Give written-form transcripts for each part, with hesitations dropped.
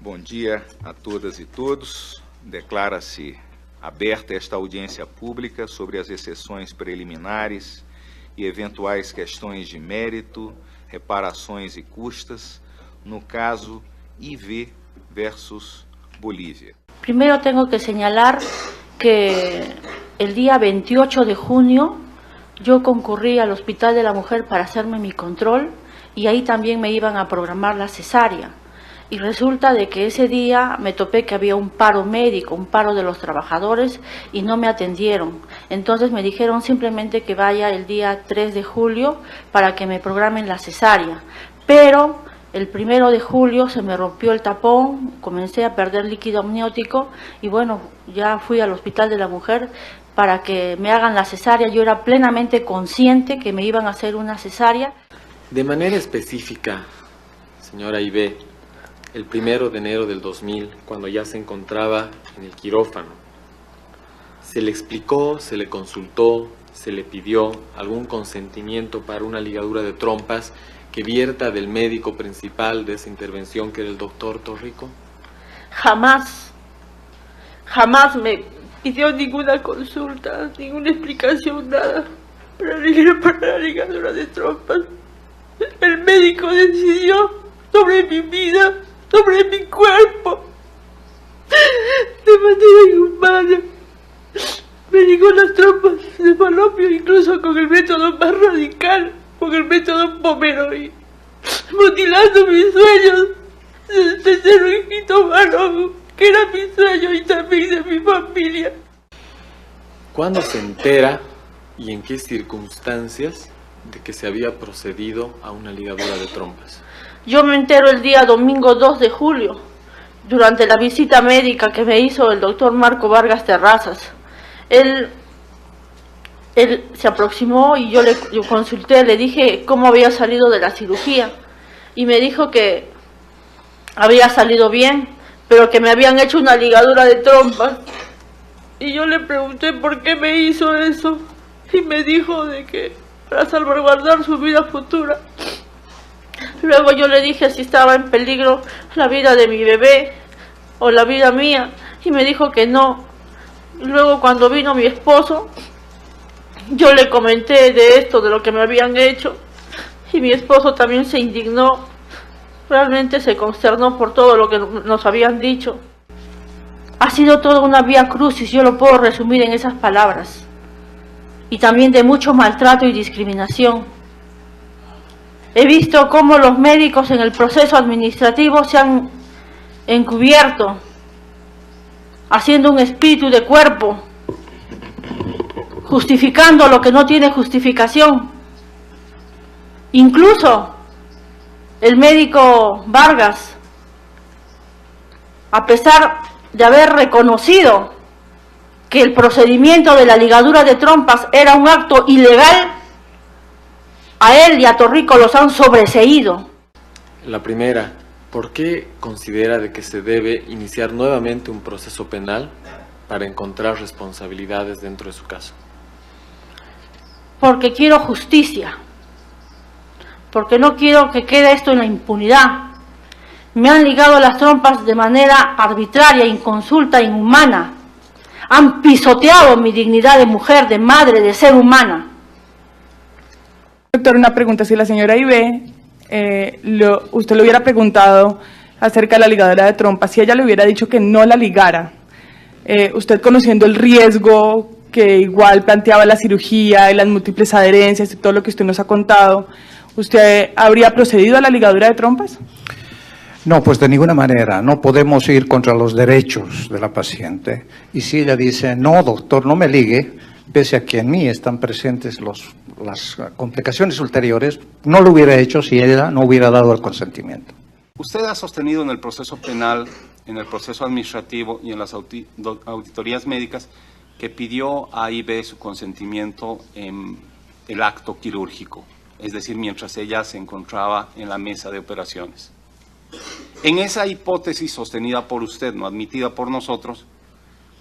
Bom dia a todas e todos. Declara-se aberta esta audiência pública sobre as exceções preliminares e eventuais questões de mérito, reparações e custas, no caso IV versus Bolívia. Primero tengo que señalar que el día 28 de junio yo concurrí al Hospital de la Mujer para hacerme mi control y ahí también me iban a programar la cesárea. Y resulta de que ese día me topé que había un paro médico, un paro de los trabajadores y no me atendieron. Entonces me dijeron simplemente que vaya el día 3 de julio para que me programen la cesárea. Pero el 1 de julio se me rompió el tapón, comencé a perder líquido amniótico y bueno, ya fui al Hospital de la Mujer para que me hagan la cesárea. Yo era plenamente consciente que me iban a hacer una cesárea. De manera específica, señora Ibe, el 1 de enero del 2000, cuando ya se encontraba en el quirófano, ¿se le explicó, se le consultó, se le pidió algún consentimiento para una ligadura de trompas que vierta del médico principal de esa intervención, que era el doctor Torrico? Jamás me pidió ninguna consulta, ninguna explicación, nada, para la ligadura de trompas. El médico decidió sobre mi vida, sobre mi cuerpo, de manera inhumana. Me ligó las trompas de falopio, incluso con el método más radical, con el método Pomeroy, mutilando mis sueños de ser un hijito varón, que era mi sueño y también de mi familia. ¿Cuándo se entera y en qué circunstancias de que se había procedido a una ligadura de trompas? Yo me entero el día domingo 2 de julio, durante la visita médica que me hizo el doctor Marco Vargas Terrazas. Él se aproximó y yo consulté, le dije cómo había salido de la cirugía y me dijo que había salido bien, pero que me habían hecho una ligadura de trompas. Y yo le pregunté por qué me hizo eso y me dijo de que para salvaguardar su vida futura. Luego yo le dije si estaba en peligro la vida de mi bebé o la vida mía y me dijo que no. Luego cuando vino mi esposo, yo le comenté de esto, de lo que me habían hecho, y mi esposo también se indignó, realmente se consternó por todo lo que nos habían dicho. Ha sido toda una vía crucis, yo lo puedo resumir en esas palabras, y también de mucho maltrato y discriminación. He visto cómo los médicos en el proceso administrativo se han encubierto, haciendo un espíritu de cuerpo, justificando lo que no tiene justificación. Incluso el médico Vargas, a pesar de haber reconocido que el procedimiento de la ligadura de trompas era un acto ilegal, a él y a Torrico los han sobreseído. La primera, ¿por qué considera de que se debe iniciar nuevamente un proceso penal para encontrar responsabilidades dentro de su caso? Porque quiero justicia, porque no quiero que quede esto en la impunidad. Me han ligado las trompas de manera arbitraria, inconsulta, inhumana. Han pisoteado mi dignidad de mujer, de madre, de ser humana. Doctor, una pregunta. Si la señora Ibe, usted le hubiera preguntado acerca de la ligadura de trompas, si ella le hubiera dicho que no la ligara, usted conociendo el riesgo que igual planteaba la cirugía y las múltiples adherencias y todo lo que usted nos ha contado, ¿usted habría procedido a la ligadura de trompas? No, pues de ninguna manera. No podemos ir contra los derechos de la paciente. Y si ella dice, no, doctor, no me ligue, pese a que en mí están presentes las complicaciones ulteriores, no lo hubiera hecho si ella no hubiera dado el consentimiento. Usted ha sostenido en el proceso penal, en el proceso administrativo y en las auditorías médicas que pidió a IB su consentimiento en el acto quirúrgico, es decir, mientras ella se encontraba en la mesa de operaciones. En esa hipótesis sostenida por usted, no admitida por nosotros,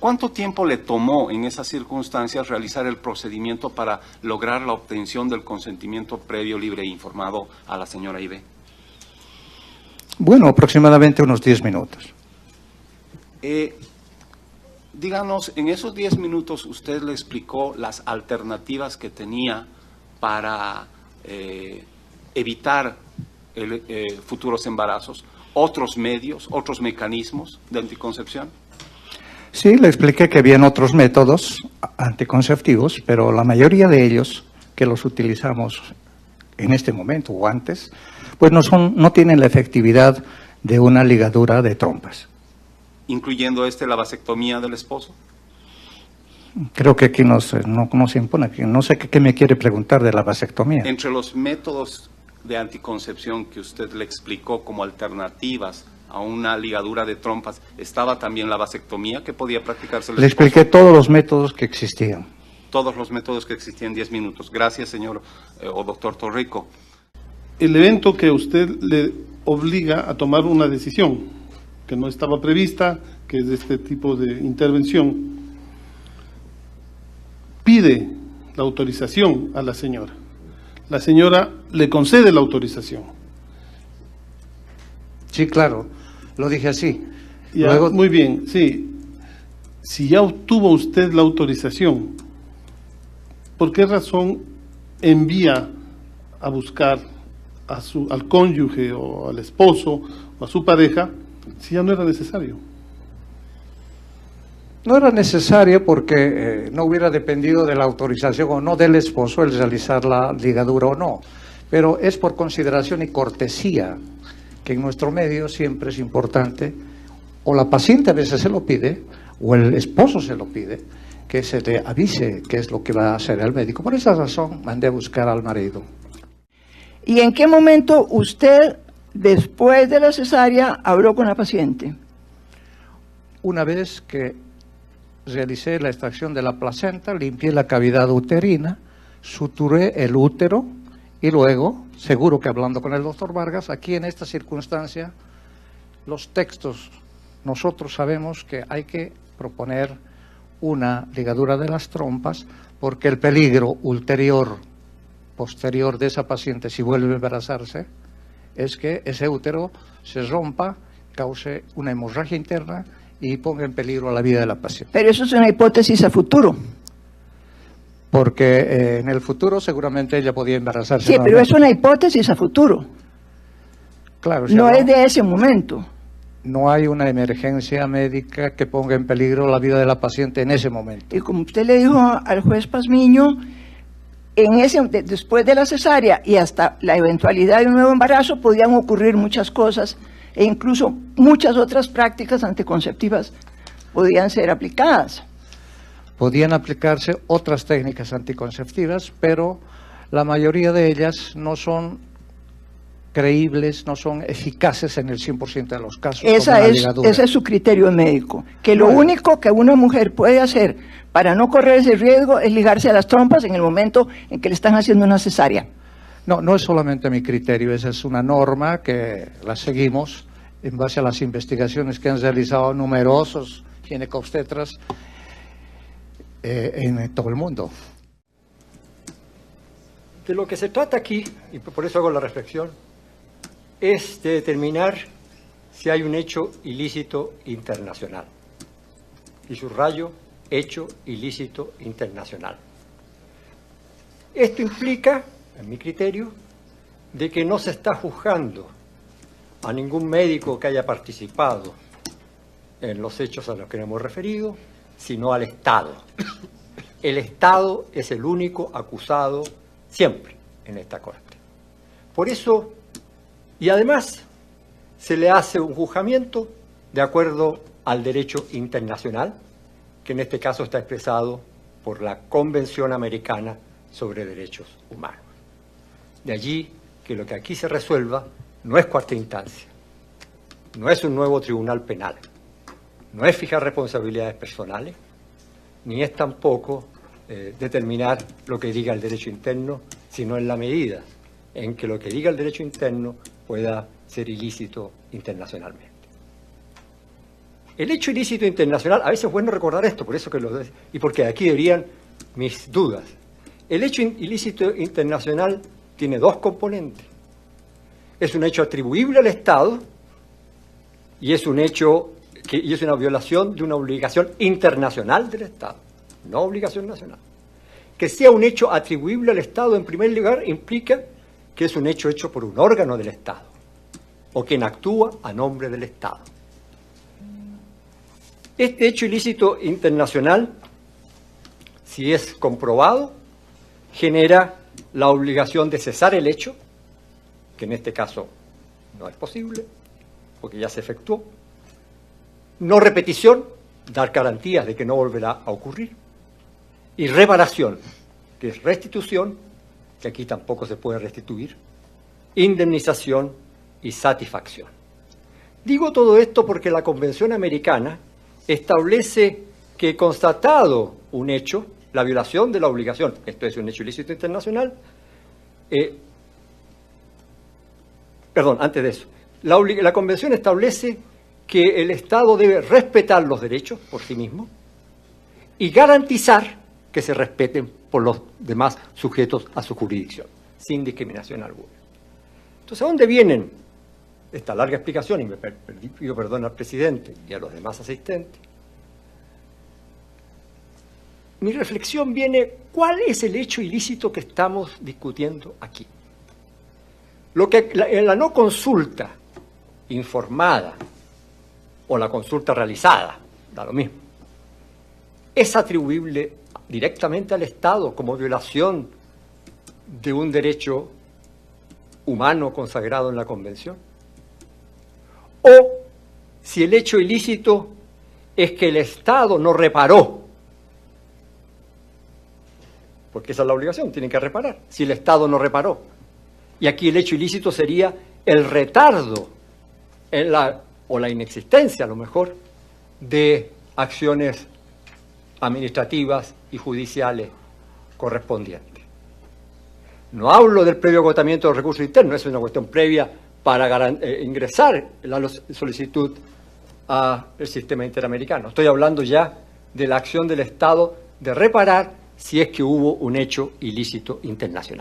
¿cuánto tiempo le tomó en esas circunstancias realizar el procedimiento para lograr la obtención del consentimiento previo, libre e informado a la señora IB? Bueno, aproximadamente unos 10 minutos. Díganos, en esos 10 minutos usted le explicó las alternativas que tenía para evitar futuros embarazos, otros medios, otros mecanismos de anticoncepción. Sí, le expliqué que habían otros métodos anticonceptivos, pero la mayoría de ellos que los utilizamos en este momento o antes, pues no tienen la efectividad de una ligadura de trompas. Incluyendo la vasectomía del esposo. Creo que aquí no se impone, aquí no sé qué me quiere preguntar de la vasectomía. Entre los métodos de anticoncepción que usted le explicó como alternativas a una ligadura de trompas, ¿estaba también la vasectomía que podía practicarse el esposo? Le expliqué todos los métodos que existían. Todos los métodos que existían en 10 minutos. Gracias, señor o doctor Torrico. El evento que usted le obliga a tomar una decisión que no estaba prevista, que es de este tipo de intervención, pide la autorización a la señora. La señora le concede la autorización. Sí, claro, lo dije así. Ya, luego, muy bien, sí. Si ya obtuvo usted la autorización, ¿por qué razón envía a buscar al cónyuge o al esposo o a su pareja si ya no era necesario? No era necesario porque no hubiera dependido de la autorización o no del esposo el realizar la ligadura o no, pero es por consideración y cortesía que en nuestro medio siempre es importante, o la paciente a veces se lo pide, o el esposo se lo pide, que se le avise qué es lo que va a hacer el médico. Por esa razón mandé a buscar al marido. ¿Y en qué momento usted, después de la cesárea, habló con la paciente? Una vez que realicé la extracción de la placenta, limpié la cavidad uterina, suturé el útero y luego, seguro que hablando con el doctor Vargas, aquí en esta circunstancia, los textos, nosotros sabemos que hay que proponer una ligadura de las trompas porque el peligro posterior de esa paciente, si vuelve a embarazarse, es que ese útero se rompa, cause una hemorragia interna y ponga en peligro la vida de la paciente. Pero eso es una hipótesis a futuro. Porque en el futuro seguramente ella podía embarazarse. Sí, pero es una hipótesis a futuro. Claro, no es de ese momento. No hay una emergencia médica que ponga en peligro la vida de la paciente en ese momento. Y como usted le dijo al juez Pazmiño, después de la cesárea y hasta la eventualidad de un nuevo embarazo podían ocurrir muchas cosas e incluso muchas otras prácticas anticonceptivas podían ser aplicadas. Podían aplicarse otras técnicas anticonceptivas, pero la mayoría de ellas no son creíbles, no son eficaces en el 100% de los casos. Ese es su criterio médico, que lo único que una mujer puede hacer para no correr ese riesgo es ligarse a las trompas en el momento en que le están haciendo una cesárea. No es solamente mi criterio, esa es una norma que la seguimos en base a las investigaciones que han realizado numerosos ginecobstetras en todo el mundo. De lo que se trata aquí, y por eso hago la reflexión, es de determinar si hay un hecho ilícito internacional. Y subrayo, hecho ilícito internacional. Esto implica, en mi criterio, de que no se está juzgando a ningún médico que haya participado en los hechos a los que nos hemos referido, sino al Estado. El Estado es el único acusado siempre en esta corte. Por eso, y además, se le hace un juzgamiento de acuerdo al derecho internacional, que en este caso está expresado por la Convención Americana sobre Derechos Humanos. De allí que lo que aquí se resuelva no es cuarta instancia, no es un nuevo tribunal penal, no es fijar responsabilidades personales, ni es tampoco determinar lo que diga el derecho interno, sino en la medida en que lo que diga el derecho interno pueda ser ilícito internacionalmente. El hecho ilícito internacional, a veces es bueno recordar esto, por eso que y porque aquí deberían mis dudas. El hecho ilícito internacional tiene dos componentes. Es un hecho atribuible al Estado y es un hecho y es una violación de una obligación internacional del Estado, no obligación nacional. Que sea un hecho atribuible al Estado, en primer lugar, implica que es un hecho por un órgano del Estado, o quien actúa a nombre del Estado. Este hecho ilícito internacional, si es comprobado, genera la obligación de cesar el hecho, que en este caso no es posible, porque ya se efectuó. No repetición, dar garantías de que no volverá a ocurrir. Y reparación, que es restitución, que aquí tampoco se puede restituir, indemnización y satisfacción. Digo todo esto porque la Convención Americana establece que, constatado un hecho, la violación de la obligación, esto es un hecho ilícito internacional, antes de eso, la Convención establece que el Estado debe respetar los derechos por sí mismo y garantizar que se respeten por los demás sujetos a su jurisdicción, sin discriminación alguna. Entonces, ¿a dónde vienen esta larga explicación? Y me pido perdón al presidente y a los demás asistentes. Mi reflexión viene, ¿cuál es el hecho ilícito que estamos discutiendo aquí? La no consulta informada o la consulta realizada, da lo mismo, es atribuible directamente al Estado como violación de un derecho humano consagrado en la Convención. O si el hecho ilícito es que el Estado no reparó, porque esa es la obligación, tienen que reparar, si el Estado no reparó. Y aquí el hecho ilícito sería el retardo o la inexistencia, a lo mejor, de acciones administrativas y judiciales correspondientes. No hablo del previo agotamiento de los recursos internos, es una cuestión previa para ingresar la solicitud al sistema interamericano. Estoy hablando ya de la acción del Estado de reparar si es que hubo un hecho ilícito internacional.